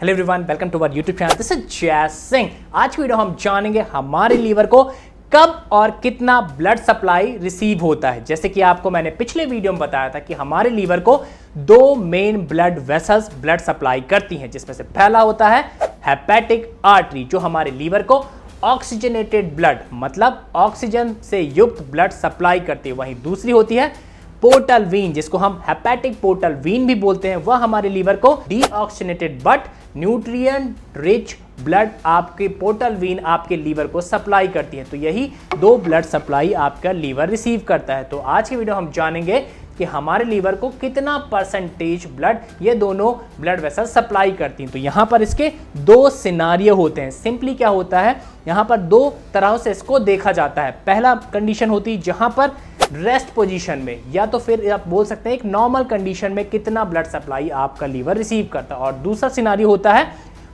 Hello everyone, welcome to our YouTube channel. This is Jay Singh. आज की video हम जानेंगे हमारे लीवर को कब और कितना ब्लड सप्लाई रिसीव होता है। जैसे कि आपको मैंने पिछले वीडियो में बताया था कि हमारे लीवर को दो main blood vessels blood supply करती हैं, जिसमें से पहला होता है हेपेटिक आर्टरी, जो हमारे लीवर को ऑक्सीजनेटेड ब्लड मतलब ऑक्सीजन से युक्त ब्लड सप्लाई करती है। वहीं दूसरी होती है पोर्टल वीन, जिसको हम हेपेटिक पोर्टल वीन भी बोलते हैं। वह हमारे लीवर को deoxygenated but nutrient rich blood आपके पोर्टल वीन आपके लीवर को सप्लाई करती है। तो यही दो ब्लड सप्लाई आपका लीवर रिसीव करता है। तो आज की वीडियो हम जानेंगे कि हमारे लीवर को कितना परसेंटेज ब्लड ये दोनों ब्लड वेसल सप्लाई करती हैं। तो यहाँ पर इसके दो सिनारियो होते हैं। सिंपली क्या होता है, यहाँ पर दो तरह से इसको देखा जाता है। पहला कंडीशन होती है जहाँ पर रेस्ट पोजीशन में, या तो फिर आप बोल सकते हैं एक नॉर्मल कंडीशन में कितना ब्लड सप्लाई आपका लीवर रिसीव करता है। और दूसरा सिनारियो होता है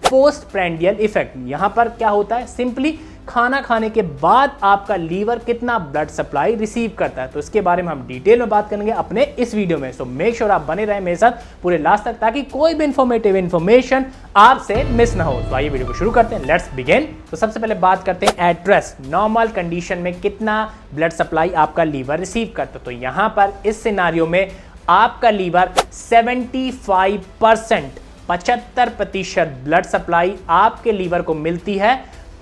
पोस्ट प्रैंडियल इफेक्ट। यहाँ पर क्या होता है, सिंपली खाना खाने के बाद आपका लीवर कितना ब्लड सप्लाई रिसीव करता है। तो इसके बारे में हम डिटेल में बात करेंगे अपने इस वीडियो में। सो मेक श्योर आप बने रहें मेरे साथ पूरे लास्ट तक, ताकि कोई भी इंफॉर्मेटिव इंफॉर्मेशन आपसे मिस ना हो। तो आइए वीडियो को शुरू करते हैं, लेट्स बिगिन। तो सबसे पहले बात करते हैं एट रेस्ट, नॉर्मल कंडीशन में कितना ब्लड सप्लाई आपका लीवर रिसीव करता है। तो यहाँ पर इस सिनारियो में आपका लीवर 75% ब्लड सप्लाई आपके लीवर को मिलती है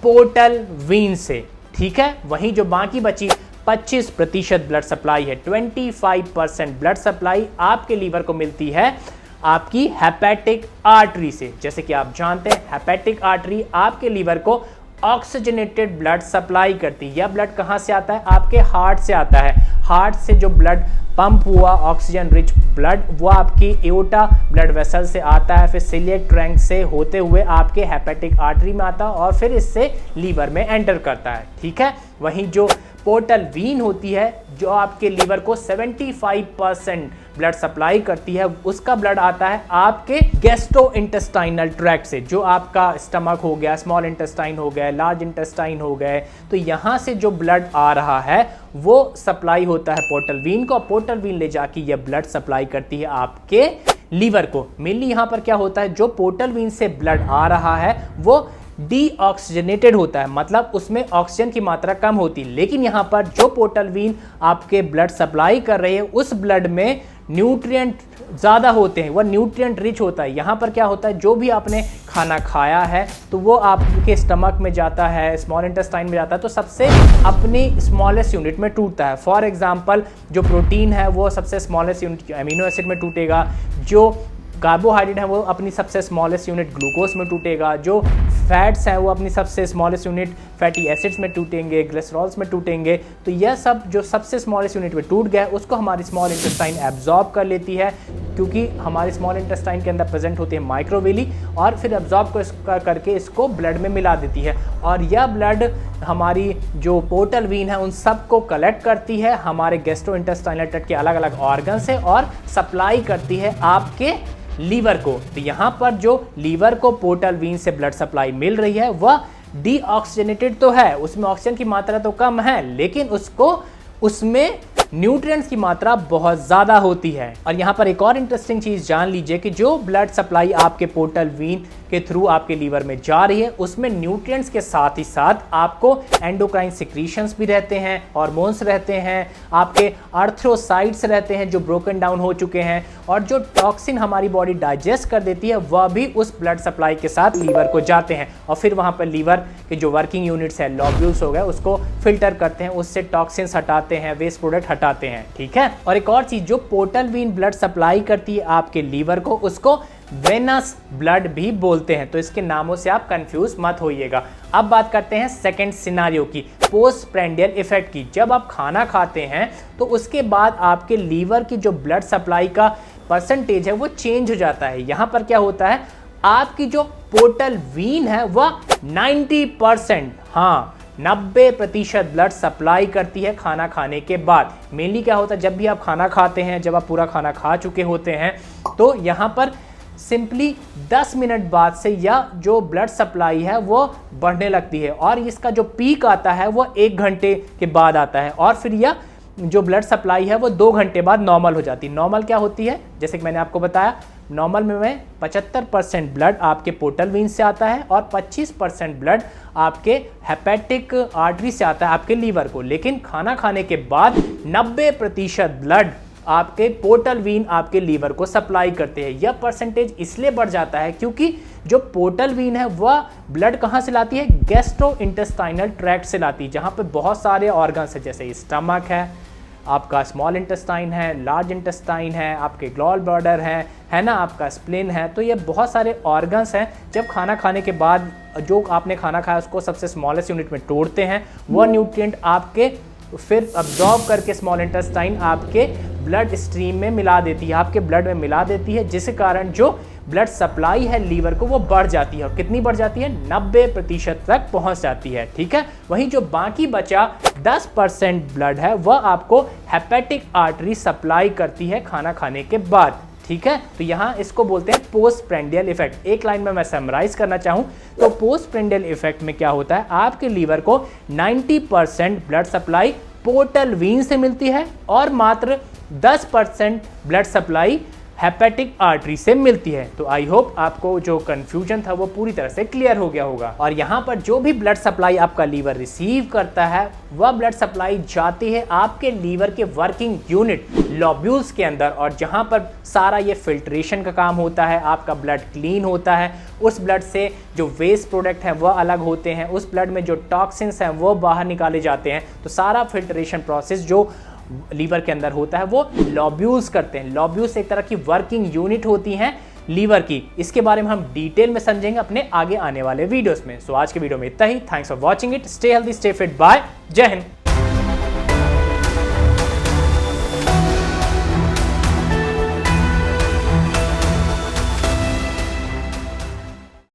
पोर्टल वीन से, ठीक है। वहीं जो बाकी बची 25% ब्लड सप्लाई है, 25% ब्लड सप्लाई आपके लीवर को मिलती है आपकी हेपेटिक आर्टरी से। जैसे कि आप जानते हैं हेपेटिक आर्टरी आपके लीवर को ऑक्सीजनेटेड ब्लड सप्लाई करती है। यह ब्लड कहाँ से आता है, आपके हार्ट से आता है। हार्ट से जो ब्लड पंप हुआ ऑक्सीजन रिच ब्लड, वो आपकी एओर्टा ब्लड वेसल से आता है, फिर सिलियक ट्रैंक से होते हुए आपके हेपेटिक आर्टरी में आता है और फिर इससे लीवर में एंटर करता है, ठीक है। वहीं जो पोर्टल वीन होती है, जो आपके लीवर को 75% ब्लड सप्लाई करती है, उसका ब्लड आता है आपके गैस्ट्रोइंटेस्टाइनल ट्रैक्ट से। जो आपका स्टमक हो गया, स्मॉल इंटेस्टाइन हो गया, लार्ज इंटेस्टाइन हो गए, तो यहाँ से जो ब्लड आ रहा है वो सप्लाई होता है पोर्टल वीन को। पोर्टल वीन ले जाके ये ब्लड सप्लाई करती है आपके लीवर को। मेनली यहाँ पर क्या होता है, जो पोर्टल वीन से ब्लड आ रहा है वो डीऑक्सीजनेटेड होता है, मतलब उसमें ऑक्सीजन की मात्रा कम होती है। लेकिन यहाँ पर जो पोर्टल वीन आपके ब्लड सप्लाई कर रही है, उस ब्लड में न्यूट्रिएंट ज़्यादा होते हैं, वह न्यूट्रिएंट रिच होता है। यहाँ पर क्या होता है, जो भी आपने खाना खाया है तो वो आपके स्टमक में जाता है, स्मॉल इंटेस्टाइन में जाता है, तो सबसे अपनी स्मॉलेस्ट यूनिट में टूटता है। फॉर एग्जांपल जो प्रोटीन है वो सबसे स्मॉलेस्ट यूनिट अमीनो एसिड में टूटेगा, जो कार्बोहाइड्रेट है वो अपनी सबसे स्मॉलेस्ट यूनिट ग्लूकोज में टूटेगा, जो फैट्स हैं वो अपनी सबसे स्मॉलेस्ट यूनिट फैटी एसिड्स में टूटेंगे, ग्लिसरॉल्स में टूटेंगे। तो यह सब जो सबसे स्मॉलेस्ट यूनिट में टूट गया उसको हमारी स्मॉल इंटेस्टाइन एब्जॉर्ब कर लेती है, क्योंकि हमारी स्मॉल इंटेस्टाइन के अंदर प्रेजेंट होती है माइक्रोविली, और फिर एब्जॉर्ब करके इसको ब्लड में मिला देती है। और यह ब्लड हमारी जो पोर्टल वीन है उन सब को कलेक्ट करती है हमारे गैस्ट्रोइंटेस्टाइनल ट्रैक्ट के अलग अलग ऑर्गन से और सप्लाई करती है आपके लीवर को। तो यहाँ पर जो लीवर को पोर्टल वीन से ब्लड सप्लाई मिल रही है वह डीऑक्सीजनेटेड तो है, उसमें ऑक्सीजन की मात्रा तो कम है, लेकिन उसमें न्यूट्रिएंट्स की मात्रा बहुत ज़्यादा होती है। और यहाँ पर एक और इंटरेस्टिंग चीज़ जान लीजिए कि जो ब्लड सप्लाई आपके पोर्टल वीन के थ्रू आपके लीवर में जा रही है, उसमें न्यूट्रिएंट्स के साथ ही साथ आपको एंडोक्राइन सिक्रीशंस भी रहते हैं, हार्मोन्स रहते हैं, आपके अर्थ्रोसाइट्स रहते हैं जो ब्रोकन डाउन हो चुके हैं, और जो टॉक्सिन हमारी बॉडी डाइजेस्ट कर देती है वह भी उस ब्लड सप्लाई के साथ लीवर को जाते हैं। और फिर वहाँ पर लीवर के जो वर्किंग यूनिट्स है, लॉब्यूल्स हो गए, उसको फिल्टर करते हैं, उससे टॉक्सिन्स हटाते हैं, वेस्ट प्रोडक्ट हटाते हैं, ठीक है। और एक और चीज़, जो पोर्टल वीन ब्लड सप्लाई करती है आपके लीवर को, उसको वेनस ब्लड भी बोलते हैं। तो इसके नामों से आप कंफ्यूज मत होइएगा। अब बात करते हैं सेकंड सिनारियो की, पोस्ट प्रैंडियल इफेक्ट की। जब आप खाना खाते हैं तो उसके बाद आपके लीवर की जो ब्लड सप्लाई का परसेंटेज है वो चेंज हो जाता है। यहाँ पर क्या होता है, आपकी जो पोर्टल वीन है वह 90%, हाँ 90% ब्लड सप्लाई करती है खाना खाने के बाद। मेनली क्या होता है, जब भी आप खाना खाते हैं, जब आप पूरा खाना खा चुके होते हैं, तो यहाँ पर सिंपली 10 मिनट बाद से यह जो ब्लड सप्लाई है वो बढ़ने लगती है, और इसका जो पीक आता है वो 1 घंटे के बाद आता है, और फिर यह जो ब्लड सप्लाई है वो 2 घंटे बाद नॉर्मल हो जाती है। नॉर्मल क्या होती है, जैसे कि मैंने आपको बताया नॉर्मल में 75% ब्लड आपके पोर्टल वीन से आता है और 25% ब्लड आपके हेपेटिक आर्टरी से आता है आपके लीवर को। लेकिन खाना खाने के बाद 90% ब्लड आपके पोर्टल वीन आपके लीवर को सप्लाई करते हैं। यह परसेंटेज इसलिए बढ़ जाता है क्योंकि जो पोर्टल वीन है वह ब्लड कहाँ से लाती है, गैस्ट्रो इंटेस्टाइनल ट्रैक्ट से लाती है, जहाँ पे बहुत सारे ऑर्गन्स है, जैसे स्टमक है, आपका स्मॉल इंटेस्टाइन है, लार्ज इंटेस्टाइन है, आपके गॉल ब्लैडर है ना, आपका स्प्लिन है। तो ये बहुत सारे ऑर्गन्स हैं। जब खाना खाने के बाद जो आपने खाना खाया उसको सबसे स्मॉलेस्ट यूनिट में तोड़ते हैं, वह न्यूट्रिएंट आपके फिर अब्जॉर्ब करके स्मॉल इंटेस्टाइन आपके ब्लड स्ट्रीम में मिला देती है, आपके ब्लड में मिला देती है, जिस कारण जो ब्लड सप्लाई है लीवर को वो बढ़ जाती है। और कितनी बढ़ जाती है, 90% तक पहुंच जाती है। ठीक है, वहीं जो बाकी बचा 10% ब्लड है वह आपको हेपेटिक आर्टरी सप्लाई करती है खाना खाने के बाद। ठीक है, तो यहाँ इसको बोलते हैं पोस्ट प्रेंडियल इफेक्ट। एक लाइन में मैं समराइज करना चाहूँ तो पोस्ट प्रेंडियल इफेक्ट में क्या होता है, आपके लीवर को 90% ब्लड सप्लाई पोर्टल वीन से मिलती है और मात्र 10% ब्लड सप्लाई हेपेटिक आर्टरी से मिलती है। तो आई होप आपको जो कंफ्यूजन था वो पूरी तरह से क्लियर हो गया होगा। और यहाँ पर जो भी ब्लड सप्लाई आपका लीवर रिसीव करता है वह ब्लड सप्लाई जाती है आपके लीवर के वर्किंग यूनिट लोब्यूल्स के अंदर, और जहाँ पर सारा ये फिल्ट्रेशन का काम होता है, आपका ब्लड क्लीन होता है, उस ब्लड से जो वेस्ट प्रोडक्ट हैं वह अलग होते हैं, उस ब्लड में जो टॉक्सिन्स हैं वो बाहर निकाले जाते हैं। तो सारा फिल्ट्रेशन प्रोसेस जो लीवर के अंदर होता है वो लोब्यूल्स करते हैं। लोब्यूल्स एक तरह की वर्किंग यूनिट होती हैं लीवर की। इसके बारे में हम डिटेल में समझेंगे अपने आगे आने वाले वीडियोस में। सो आज के वीडियो में इतना ही। Thanks for watching it. Stay healthy, stay fit. Bye. जय हिंद।